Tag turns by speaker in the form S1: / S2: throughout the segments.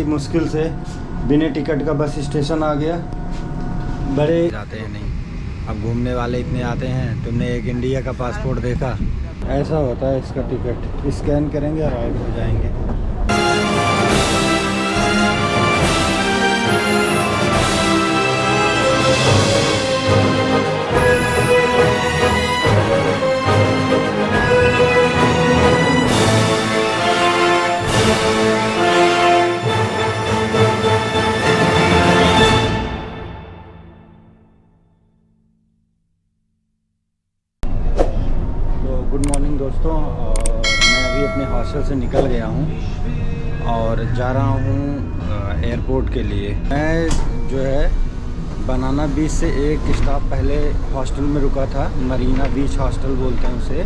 S1: बड़ी मुश्किल से बिना टिकट का बस स्टेशन आ गया। बड़े
S2: जाते हैं नहीं, अब घूमने वाले इतने आते हैं। तुमने एक इंडिया का पासपोर्ट देखा?
S1: ऐसा होता है इसका टिकट, स्कैन करेंगे और राइड हो जाएंगे। गुड मॉर्निंग दोस्तों, और मैं अभी अपने हॉस्टल से निकल गया हूँ और जा रहा हूँ एयरपोर्ट के लिए। मैं जो है बनाना बीच से एक स्टॉप पहले हॉस्टल में रुका था, मरीना बीच हॉस्टल बोलते हैं उसे,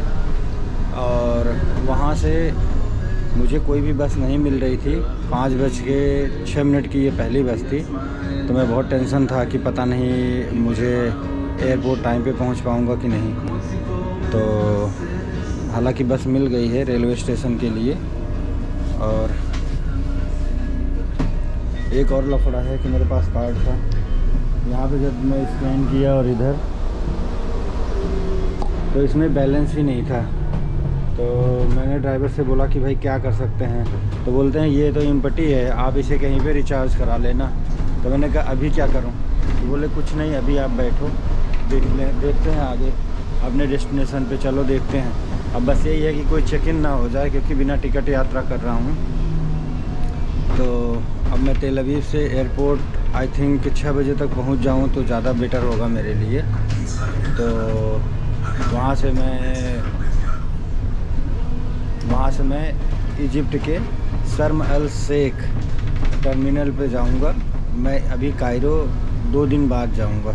S1: और वहाँ से मुझे कोई भी बस नहीं मिल रही थी। 5:06 की ये पहली बस थी, तो मैं बहुत टेंशन था कि पता नहीं मुझे एयरपोर्ट टाइम पे पहुँच पाऊँगा कि नहीं। तो हालांकि बस मिल गई है रेलवे स्टेशन के लिए। और एक और लफड़ा है कि मेरे पास कार्ड था, यहाँ पे जब मैं स्कैन किया और इधर तो इसमें बैलेंस ही नहीं था। तो मैंने ड्राइवर से बोला कि भाई क्या कर सकते हैं, तो बोलते हैं ये तो एम्प्टी है, आप इसे कहीं पे रिचार्ज करा लेना। तो मैंने कहा अभी क्या करूं? तो बोले कुछ नहीं, अभी आप बैठो, देखते हैं आगे अपने डेस्टिनेशन पे, चलो देखते हैं। अब बस यही है कि कोई चेक इन ना हो जाए, क्योंकि बिना टिकट यात्रा कर रहा हूँ। तो अब मैं तेल अवीव से एयरपोर्ट आई थिंक 6 बजे तक पहुँच जाऊँ तो ज़्यादा बेटर होगा मेरे लिए। तो वहाँ से मैं इजिप्ट के शर्म अल शेख टर्मिनल पे जाऊँगा। मैं अभी कायरो 2 दिन बाद जाऊँगा,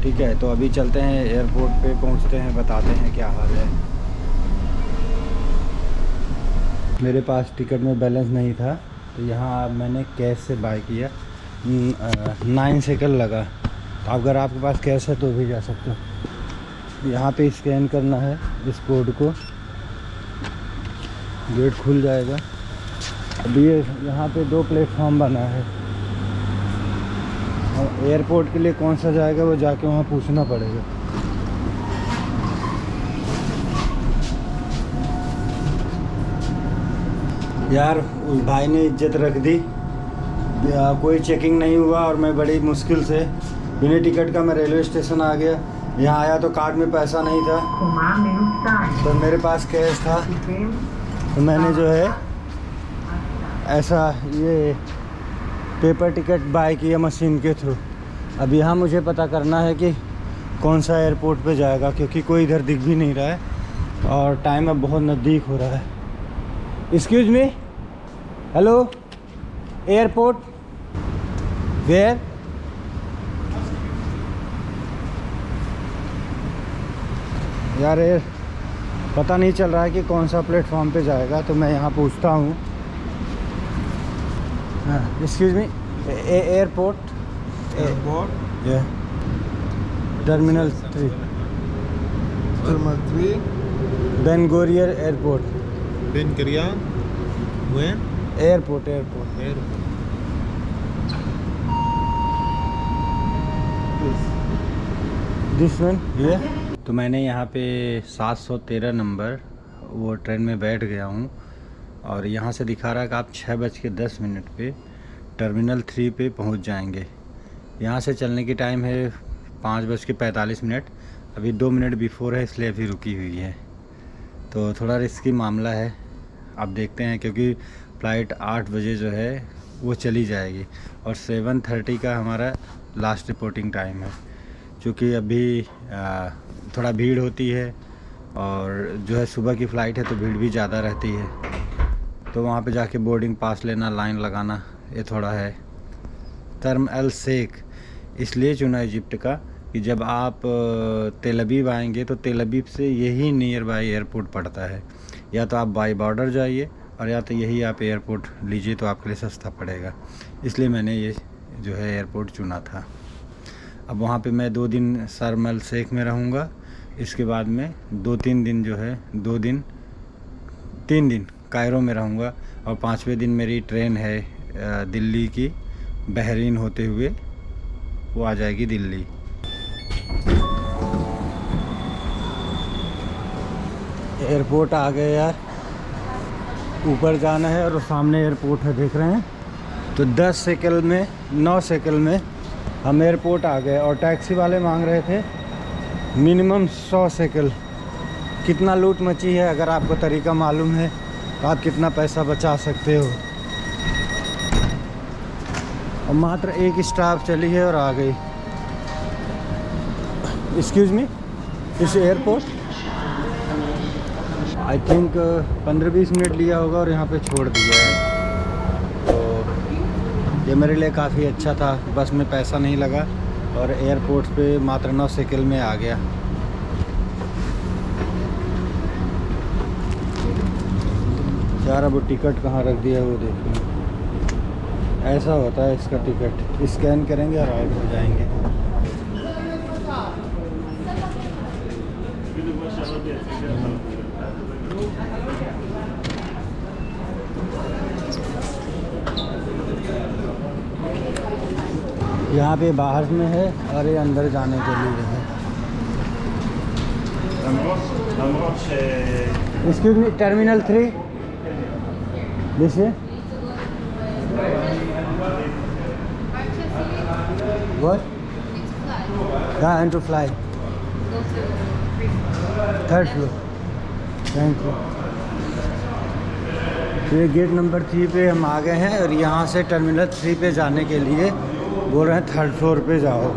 S1: ठीक है। तो अभी चलते हैं एयरपोर्ट पे, पहुंचते हैं, बताते हैं क्या हाल है। मेरे पास टिकट में बैलेंस नहीं था, तो यहाँ मैंने कैश से बाय किया। 9 सेकंड लगा। तो अगर आपके पास कैश है तो भी जा सकते हो। यहाँ पे स्कैन करना है इस कोड को, गेट खुल जाएगा। अभी यहाँ पे 2 प्लेटफॉर्म बना है, और एयरपोर्ट के लिए कौन सा जाएगा वो जाके वहाँ पूछना पड़ेगा। यार उस भाई ने इज्जत रख दी, कोई चेकिंग नहीं हुआ और मैं बड़ी मुश्किल से बिना टिकट का मैं रेलवे स्टेशन आ गया। यहाँ आया तो कार्ड में पैसा नहीं था, तो मेरे पास कैश था। तो मैंने जो है ऐसा ये पेपर टिकट बाय किया मशीन के थ्रू। अब यहाँ मुझे पता करना है कि कौन सा एयरपोर्ट पे जाएगा, क्योंकि कोई इधर दिख भी नहीं रहा है और टाइम अब बहुत नज़दीक हो रहा है। Excuse me, hello, airport where? यार पता नहीं चल रहा है कि कौन सा प्लेटफॉर्म पे जाएगा, तो मैं यहाँ पूछता हूँ। Excuse me, airport terminal 3 Ben Gurion airport.
S3: Ben Gurion when?
S1: Airport this one ये। तो मैंने यहाँ पे 713 नंबर वो ट्रेन में बैठ गया हूँ, और यहाँ से दिखा रहा है कि आप 6:10 पे टर्मिनल 3 पे पहुँच जाएंगे। यहाँ से चलने की टाइम है 5:45। अभी 2 मिनट बिफोर है, इसलिए अभी रुकी हुई है। तो थोड़ा रिस्की मामला है, आप देखते हैं, क्योंकि फ़्लाइट 8 बजे जो है वो चली जाएगी और 7:30 का हमारा लास्ट रिपोर्टिंग टाइम है। क्योंकि अभी थोड़ा भीड़ होती है, और जो है सुबह की फ़्लाइट है तो भीड़ भी ज़्यादा रहती है। तो वहाँ पे जाके बोर्डिंग पास लेना, लाइन लगाना, ये थोड़ा है। शर्म अल शेख इसलिए चुना इजिप्ट का कि जब आप तेल अवीव आएंगे तो तेल अवीव से यही नियर बाय एयरपोर्ट पड़ता है। या तो आप बाई बॉर्डर जाइए, और या तो यही आप एयरपोर्ट लीजिए, तो आपके लिए सस्ता पड़ेगा। इसलिए मैंने ये जो है एयरपोर्ट चुना था। अब वहाँ पे मैं 2 दिन शर्म अल शेख में रहूँगा। इसके बाद में 2-3 दिन जो है 3 दिन कायरो में रहूँगा, और 5वें दिन मेरी ट्रेन है दिल्ली की, बहरीन होते हुए वो आ जाएगी दिल्ली। एयरपोर्ट आ गए यार, ऊपर जाना है और सामने एयरपोर्ट है, देख रहे हैं। तो 10 सेकंड में 9 सेकंड में हम एयरपोर्ट आ गए और टैक्सी वाले मांग रहे थे मिनिमम 100 सेकंड। कितना लूट मची है, अगर आपको तरीका मालूम है तो आप कितना पैसा बचा सकते हो। और मात्र एक स्टाफ चली है और आ गई। एक्सक्यूज़ मी, इस एयरपोर्ट आई थिंक 15-20 मिनट लिया होगा और यहाँ पे छोड़ दिया है। तो ये मेरे लिए काफ़ी अच्छा था, बस में पैसा नहीं लगा और एयरपोर्ट पे मात्र 9 सेकंड में आ गया। यार अब वो टिकट कहाँ रख दिया वो देखिए। ऐसा होता है इसका टिकट, स्कैन करेंगे और राइट हो जाएंगे। यहाँ पे बाहर में है और ये अंदर जाने के लिए है। एक्सक्यूज मी, टर्मिनल 3 दिस है व्हाट? हाँ, and to fly 3rd floor. Thank you. तो ये गेट नंबर 3 पे हम आ गए हैं और यहाँ से टर्मिनल 3 पे जाने के लिए बोल रहे हैं 3rd फ्लोर पे जाओ।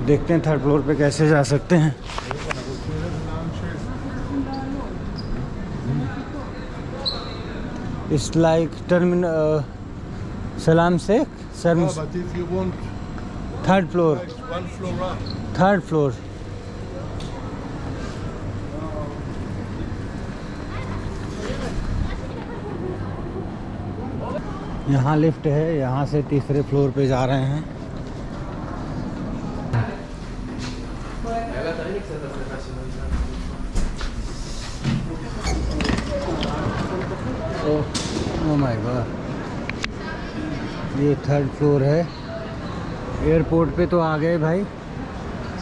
S1: देखते हैं 3rd फ्लोर पे कैसे जा सकते हैं। इट्स लाइक टर्मिनल सलाम Sheikh sir.
S3: But if you want
S1: 3rd floor,
S3: 1 floor up,
S1: 3rd floor. यहाँ लिफ्ट है, यहाँ से 3रे फ्लोर पे जा रहे हैं। ओह माय गॉड, ये 3rd फ्लोर है। एयरपोर्ट पे तो आ गए भाई।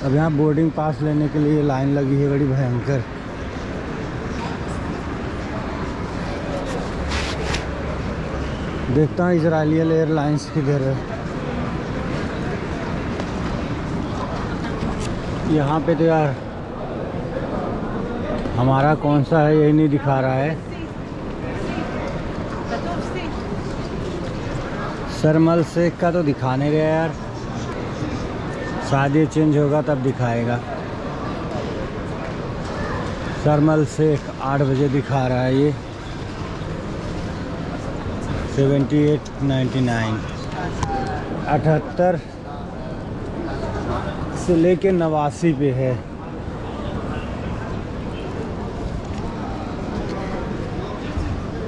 S1: अब यहाँ बोर्डिंग पास लेने के लिए लाइन लगी है बड़ी भयंकर। देखता हूँ इजराइलियल एयरलाइंस किधर है। यहाँ पे तो यार हमारा कौन सा है यही नहीं दिखा रहा है। शर्मल शेख का तो दिखा नहीं रहा यार, शायद ये चेंज होगा तब दिखाएगा। शर्मल शेख 8 बजे दिखा रहा है ये 78.99 78 से लेके 89 पे है।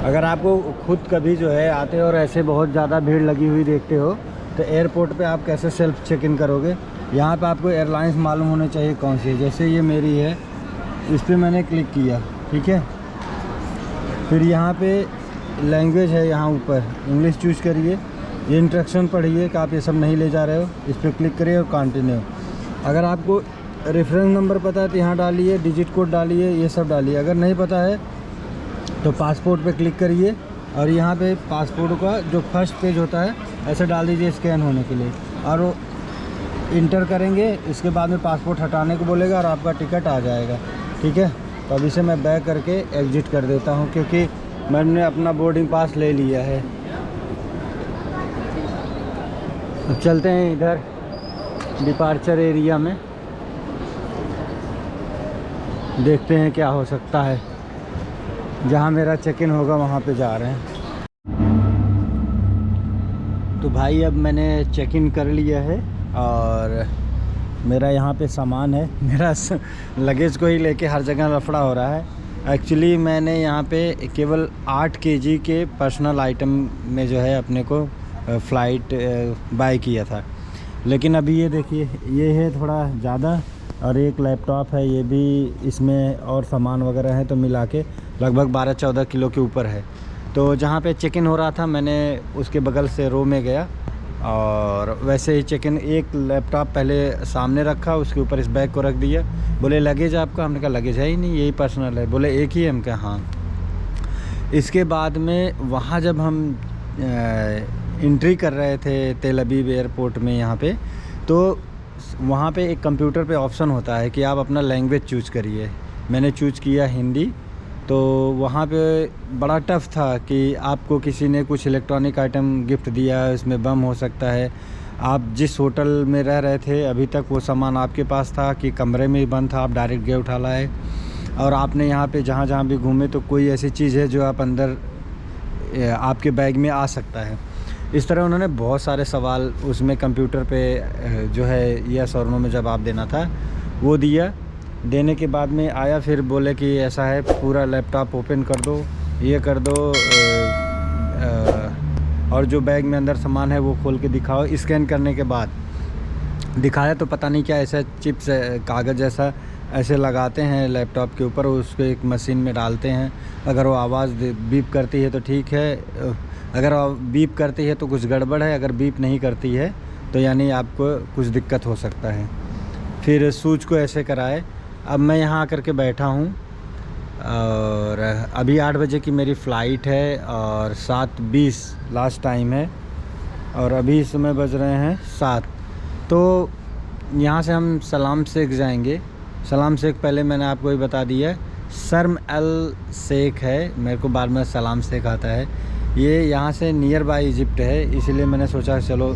S1: अगर आपको खुद कभी जो है आते हो और ऐसे बहुत ज़्यादा भीड़ लगी हुई देखते हो तो एयरपोर्ट पे आप कैसे सेल्फ चेक इन करोगे। यहाँ पे आपको एयरलाइंस मालूम होने चाहिए कौन सी है। जैसे ये मेरी है, इस पर मैंने क्लिक किया, ठीक है। फिर यहाँ पे लैंग्वेज है, यहाँ ऊपर इंग्लिश चूज़ करिए। ये इंस्ट्रक्शन पढ़िए कि आप ये सब नहीं ले जा रहे हो, इस पर क्लिक करिए और कंटिन्यू। अगर आपको रेफरेंस नंबर पता है तो यहाँ डालिए, डिजिट कोड डालिए, ये सब डालिए। अगर नहीं पता है तो पासपोर्ट पे क्लिक करिए और यहाँ पे पासपोर्ट का जो फर्स्ट पेज होता है ऐसे डाल दीजिए स्कैन होने के लिए और वो इंटर करेंगे। इसके बाद में पासपोर्ट हटाने को बोलेगा और आपका टिकट आ जाएगा, ठीक है। तो अभी से मैं बैक करके एग्जिट कर देता हूँ क्योंकि मैंने अपना बोर्डिंग पास ले लिया है। अब चलते हैं इधर डिपार्चर एरिया में, देखते हैं क्या हो सकता है। जहाँ मेरा चेक इन होगा वहाँ पे जा रहे हैं। तो भाई अब मैंने चेक इन कर लिया है और मेरा यहाँ पे सामान है। मेरा लगेज को ही लेके हर जगह लफड़ा हो रहा है। एक्चुअली मैंने यहाँ पे केवल 8 kg के पर्सनल आइटम में जो है अपने को फ़्लाइट बाय किया था, लेकिन अभी ये देखिए ये है थोड़ा ज़्यादा और एक लैपटॉप है, ये भी इसमें और सामान वगैरह है तो मिला के लगभग 12-14 किलो के ऊपर है। तो जहाँ पे चेक इन हो रहा था मैंने उसके बगल से रो में गया और वैसे ही चेक इन, एक लैपटॉप पहले सामने रखा, उसके ऊपर इस बैग को रख दिया। बोले लगेज आपका? हमने कहा लगेज है ही नहीं, यही पर्सनल है। बोले एक ही है? हम कहा हाँ। इसके बाद में वहाँ जब हम एंट्री कर रहे थे तेल अवीव एयरपोर्ट में यहाँ पे, तो वहाँ पे एक कंप्यूटर पे ऑप्शन होता है कि आप अपना लैंग्वेज चूज़ करिए। मैंने चूज़ किया हिंदी। तो वहाँ पे बड़ा टफ़ था कि आपको किसी ने कुछ इलेक्ट्रॉनिक आइटम गिफ्ट दिया है, इसमें बम हो सकता है। आप जिस होटल में रह रहे थे अभी तक वो सामान आपके पास था कि कमरे में ही बंद था, आप डायरेक्ट गए उठा लाए। और आपने यहाँ पे जहाँ जहाँ भी घूमे तो कोई ऐसी चीज़ है जो आप अंदर आपके बैग में आ सकता है। इस तरह उन्होंने बहुत सारे सवाल उसमें कंप्यूटर पे जो है यस और नो में जवाब देना था, वो दिया। देने के बाद में आया, फिर बोले कि ऐसा है, पूरा लैपटॉप ओपन कर दो, ये कर दो, और जो बैग में अंदर सामान है वो खोल के दिखाओ। स्कैन करने के बाद दिखाया तो पता नहीं क्या ऐसा चिप्स कागज़ जैसा ऐसे लगाते हैं लैपटॉप के ऊपर, उसको एक मशीन में डालते हैं। अगर वो आवाज़ बीप करती है तो ठीक है, अगर बीप करती है तो कुछ गड़बड़ है, अगर बीप नहीं करती है तो यानी आपको कुछ दिक्कत हो सकता है। फिर सूच को ऐसे कराए। अब मैं यहाँ आकर के बैठा हूँ और अभी 8 बजे की मेरी फ़्लाइट है और 7:20 लास्ट टाइम है और अभी समय बज रहे हैं 7। तो यहाँ से हम सलाम शेख जाएंगे। सलाम शेख पहले मैंने आपको ही बता दिया, शर्म अल शेख है, मेरे को बाद में सलाम शेख आता है। ये यहाँ से नियर बाय इजिप्ट है, इसलिए मैंने सोचा चलो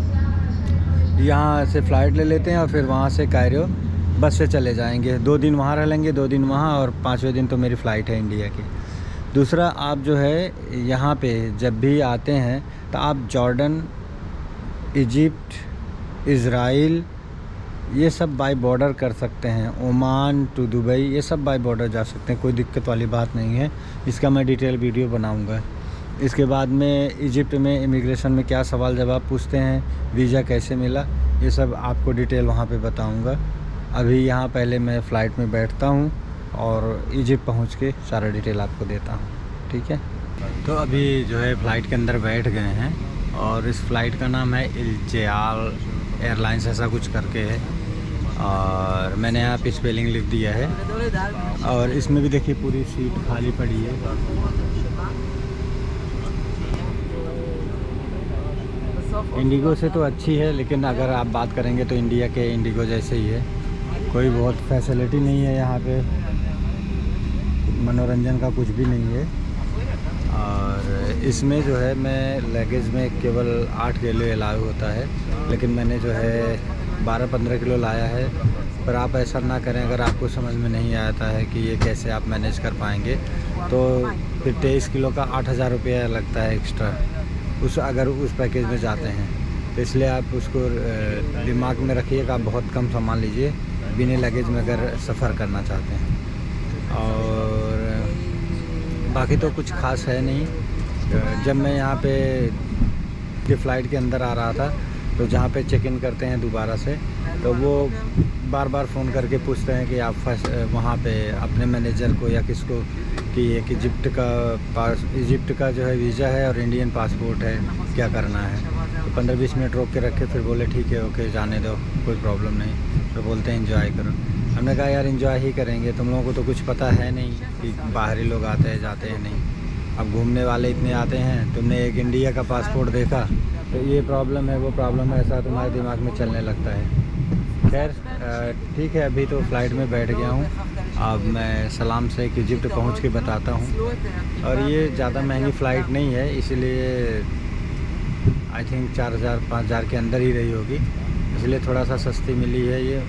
S1: यहाँ से फ़्लाइट ले लेते हैं और फिर वहाँ से कायरो बस से चले जाएंगे। 2 दिन वहाँ रह लेंगे, 2 दिन वहाँ, और 5वें दिन तो मेरी फ़्लाइट है इंडिया की। दूसरा, आप जो है यहाँ पे जब भी आते हैं तो आप जॉर्डन, इजिप्ट, इज़राइल, ये सब बाय बॉर्डर कर सकते हैं। ओमान टू दुबई, ये सब बाय बॉर्डर जा सकते हैं, कोई दिक्कत वाली बात नहीं है। इसका मैं डिटेल वीडियो बनाऊँगा। इसके बाद में इजिप्ट में इमिग्रेशन में क्या सवाल जवाब पूछते हैं, वीज़ा कैसे मिला, ये सब आपको डिटेल वहाँ पे बताऊँगा। अभी यहाँ पहले मैं फ़्लाइट में बैठता हूँ और इजिप्ट पहुँच के सारा डिटेल आपको देता हूँ, ठीक है। तो अभी जो है फ़्लाइट के अंदर बैठ गए हैं और इस फ़्लाइट का नाम है इल्जाल एयरलाइंस, ऐसा कुछ करके है, और मैंने यहाँ पे स्पेलिंग लिख दिया है। और इसमें भी देखिए पूरी सीट खाली पड़ी है। इंडिगो से तो अच्छी है, लेकिन अगर आप बात करेंगे तो इंडिया के इंडिगो जैसे ही है, कोई बहुत फैसिलिटी नहीं है यहाँ पे, मनोरंजन का कुछ भी नहीं है। और इसमें जो है मैं लगेज में केवल 8 किलो अलाउ होता है, लेकिन मैंने जो है 12-15 किलो लाया है। पर आप ऐसा ना करें, अगर आपको समझ में नहीं आता है कि ये कैसे आप मैनेज कर पाएंगे, तो फिर 23 किलो का 8,000 रुपया लगता है एक्स्ट्रा, अगर उस पैकेज में जाते हैं। तो इसलिए आप उसको दिमाग में रखिएगा, आप बहुत कम सामान लीजिए बिना लगेज में अगर सफ़र करना चाहते हैं। और बाकी तो कुछ खास है नहीं। जब मैं यहाँ पे फ़्लाइट के अंदर आ रहा था तो जहाँ पे चेक इन करते हैं दोबारा से, तो वो बार बार फ़ोन करके पूछते हैं कि आप वहाँ पे अपने मैनेजर को या किसको कि एक इजिप्ट का जो है वीज़ा है और इंडियन पासपोर्ट है, क्या करना है। तो 15-20 मिनट रोक के रखे, फिर बोले ठीक है ओके जाने दो, कोई प्रॉब्लम नहीं। तो बोलते हैं एंजॉय करो। हमने कहा यार एंजॉय ही करेंगे, तुम लोगों को तो कुछ पता है नहीं कि बाहरी लोग आते हैं जाते हैं नहीं। अब घूमने वाले इतने आते हैं, तुमने एक इंडिया का पासपोर्ट देखा तो ये प्रॉब्लम है वो प्रॉब्लम है, ऐसा तुम्हारे दिमाग में चलने लगता है। खैर ठीक है, अभी तो फ़्लाइट में बैठ गया हूँ। अब मैं सलाम से इजिप्ट पहुँच के बताता हूँ। और ये ज़्यादा महंगी फ़्लाइट नहीं है, इसलिए आई थिंक 4,000-5,000 के अंदर ही रही होगी, इसलिए थोड़ा सा सस्ती मिली है ये,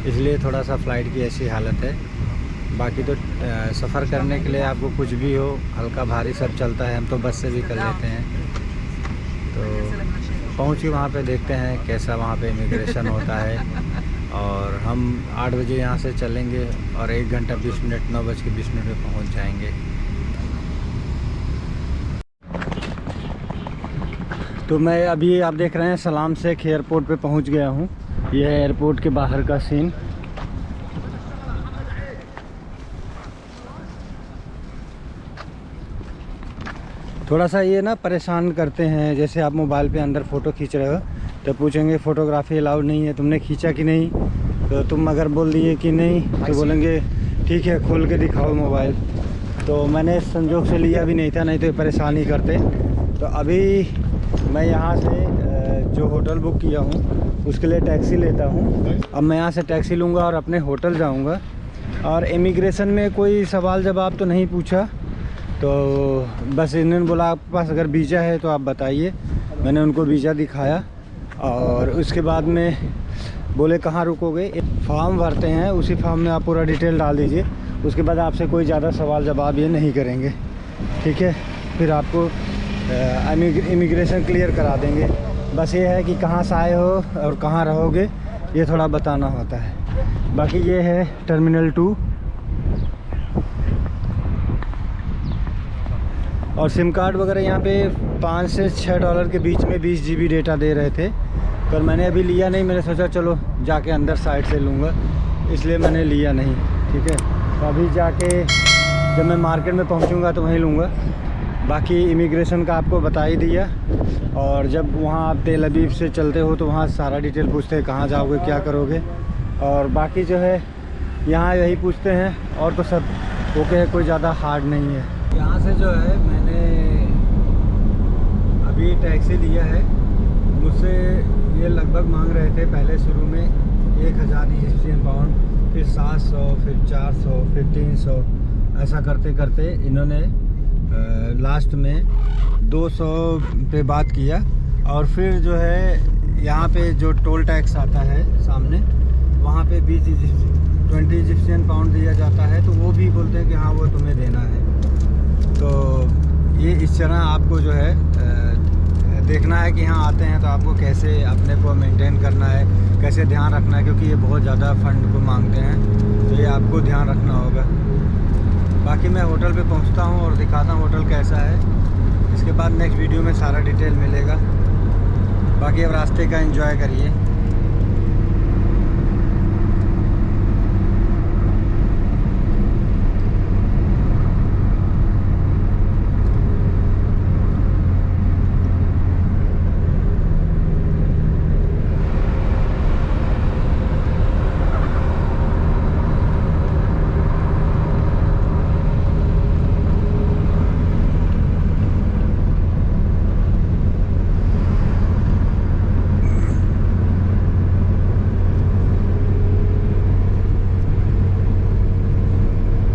S1: इसलिए थोड़ा सा फ़्लाइट की ऐसी हालत है। बाकी तो सफ़र करने के लिए आपको कुछ भी हो, हल्का भारी सब चलता है, हम तो बस से भी कर लेते हैं। तो पहुँच के वहाँ पे देखते हैं कैसा वहाँ पे इमिग्रेशन होता है। और हम 8 बजे यहाँ से चलेंगे और 1 घंटा 20 मिनट 9:20 में पहुँच जाएंगे। तो मैं अभी आप देख रहे हैं सलाम शेख एयरपोर्ट पे पहुँच गया हूँ। यह है एयरपोर्ट के बाहर का सीन। थोड़ा सा ये ना परेशान करते हैं। जैसे आप मोबाइल पे अंदर फ़ोटो खींच रहे हो तो पूछेंगे फ़ोटोग्राफी अलाउड नहीं है, तुमने खींचा कि नहीं। तो तुम अगर बोल दिए कि नहीं तो बोलेंगे ठीक है खोल के दिखाओ मोबाइल। तो मैंने संजोग से लिया भी नहीं था, नहीं तो ये परेशान ही करते। तो अभी मैं यहाँ से जो होटल बुक किया हूँ उसके लिए टैक्सी लेता हूँ। अब मैं यहाँ से टैक्सी लूँगा और अपने होटल जाऊँगा। और इमिग्रेशन में कोई सवाल जवाब तो नहीं पूछा, तो बस इन्होंने बोला आपके पास अगर वीज़ा है तो आप बताइए। मैंने उनको वीज़ा दिखाया और उसके बाद में बोले कहाँ रुकोगे। एक फॉर्म भरते हैं, उसी फॉर्म में आप पूरा डिटेल डाल दीजिए। उसके बाद आपसे कोई ज़्यादा सवाल जवाब ये नहीं करेंगे, ठीक है। फिर आपको इमिग्रेशन क्लियर करा देंगे। बस ये है कि कहाँ से आए हो और कहाँ रहोगे ये थोड़ा बताना होता है। बाकी ये है टर्मिनल 2 और सिम कार्ड वगैरह यहाँ पे $5 से $6 के बीच में 20 GB डेटा दे रहे थे। पर मैंने अभी लिया नहीं, मैंने सोचा चलो जाके अंदर साइड से लूँगा, इसलिए मैंने लिया नहीं, ठीक है। तो अभी जाके जब मैं मार्केट में पहुँचूँगा तो वहीं लूँगा। बाकी इमिग्रेशन का आपको बता ही दिया। और जब वहाँ आप तेल अबीब से चलते हो तो वहाँ सारा डिटेल पूछते हैं कहाँ जाओगे क्या करोगे। और बाकी जो है यहाँ यही पूछते हैं, और तो सब ओके है, कोई ज़्यादा हार्ड नहीं है। यहाँ से जो है मैंने अभी टैक्सी लिया है। मुझसे ये लगभग मांग रहे थे पहले शुरू में 1000 इजिप्शियन पाउंड, फिर 700, फिर 400, फिर 300, ऐसा करते करते इन्होंने लास्ट में 200 पे बात किया। और फिर जो है यहाँ पे जो टोल टैक्स आता है सामने, वहाँ पे 20 इजिप्शियन पाउंड दिया जाता है। तो वो भी बोलते हैं कि हाँ वो तुम्हें देना है। तो ये इस तरह आपको जो है देखना है कि यहाँ आते हैं तो आपको कैसे अपने को मेंटेन करना है, कैसे ध्यान रखना है, क्योंकि ये बहुत ज़्यादा फ़ंड को मांगते हैं। तो ये आपको ध्यान रखना होगा। बाकी मैं होटल पे पहुँचता हूँ और दिखाता हूँ होटल कैसा है। इसके बाद नेक्स्ट वीडियो में सारा डिटेल मिलेगा। बाकी अब रास्ते का एंजॉय करिए।